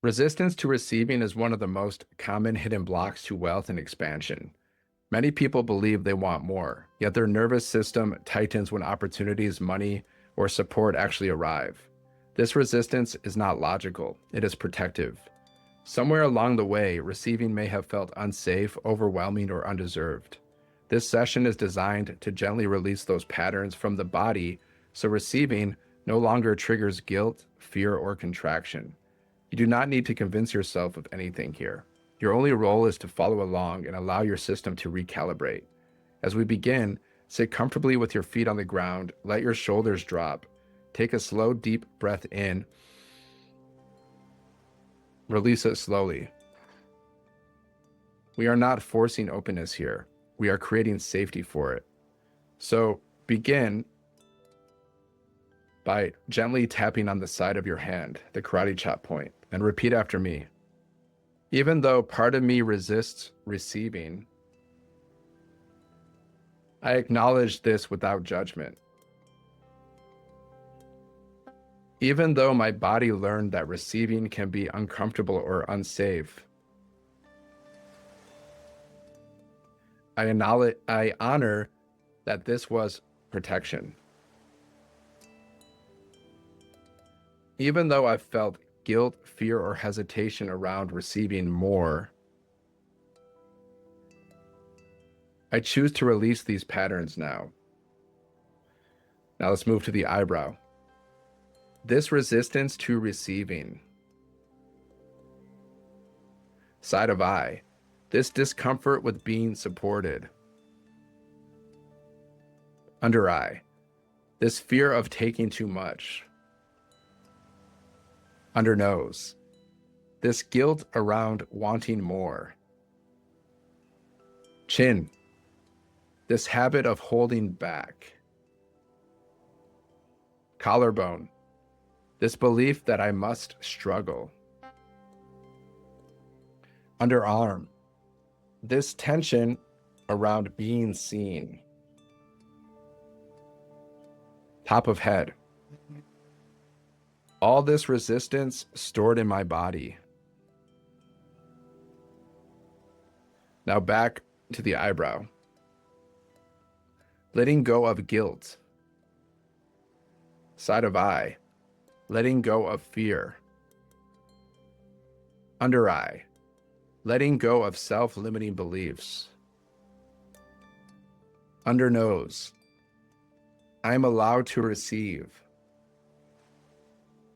Resistance to receiving is one of the most common hidden blocks to wealth and expansion. Many people believe they want more, yet their nervous system tightens when opportunities, money, or support actually arrive. This resistance is not logical, it is protective. Somewhere along the way, receiving may have felt unsafe, overwhelming, or undeserved. This session is designed to gently release those patterns from the body so receiving no longer triggers guilt, fear, or contraction. You do not need to convince yourself of anything here. Your only role is to follow along and allow your system to recalibrate. As we begin, sit comfortably with your feet on the ground, let your shoulders drop. Take a slow, deep breath in. Release it slowly. We are not forcing openness here. We are creating safety for it. So begin by gently tapping on the side of your hand, the karate chop point, and repeat after me. Even though part of me resists receiving, I acknowledge this without judgment. Even though my body learned that receiving can be uncomfortable or unsafe, I honor that this was protection. Even though I felt guilt, fear, or hesitation around receiving more, I choose to release these patterns now. Now let's move to the eyebrow. This resistance to receiving. Side of eye. This discomfort with being supported. Under eye. This fear of taking too much. Under nose. This guilt around wanting more. Chin. This habit of holding back. Collarbone. This belief that I must struggle. Underarm. This tension around being seen. Top of head. All this resistance stored in my body. Now back to the eyebrow. Letting go of guilt. Side of eye. Letting go of fear. Under eye. Letting go of self-limiting beliefs. Under nose. I am allowed to receive.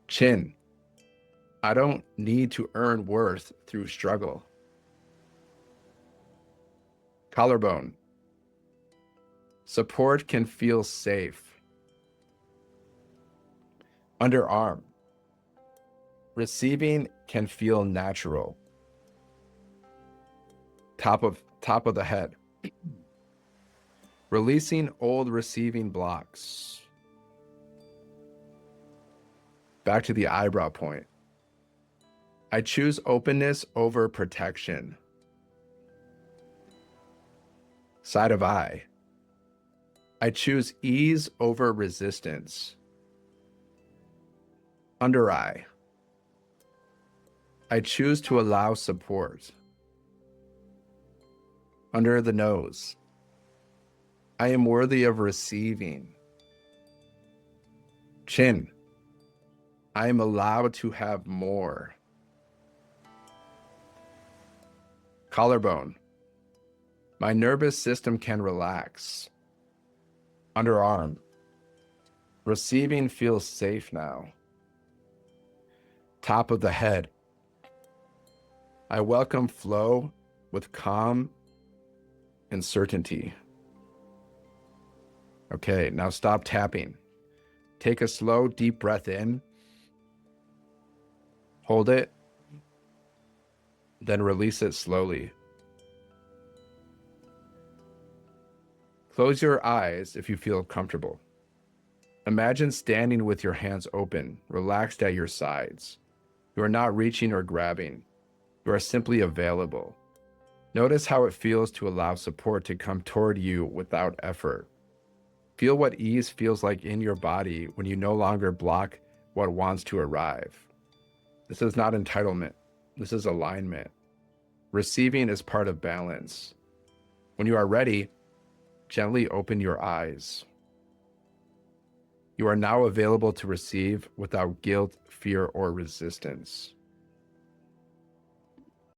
Chin. I don't need to earn worth through struggle. Collarbone. Support can feel safe. Underarm. Receiving can feel natural. Top of the head. Releasing old receiving blocks. Back to the eyebrow point. I choose openness over protection. Side of eye. I choose ease over resistance. Under eye. I choose to allow support. Under the nose. I am worthy of receiving. Chin. I am allowed to have more. Collarbone. My nervous system can relax. Underarm. Receiving feels safe now. Top of the head. I welcome flow with calm and certainty. Okay, now stop tapping. Take a slow, deep breath in. Hold it. Then release it slowly. Close your eyes if you feel comfortable. Imagine standing with your hands open, relaxed at your sides. You are not reaching or grabbing. You are simply available. Notice how it feels to allow support to come toward you without effort. Feel what ease feels like in your body when you no longer block what wants to arrive. This is not entitlement. This is alignment. Receiving is part of balance. When you are ready, gently open your eyes. You are now available to receive without guilt, fear, or resistance.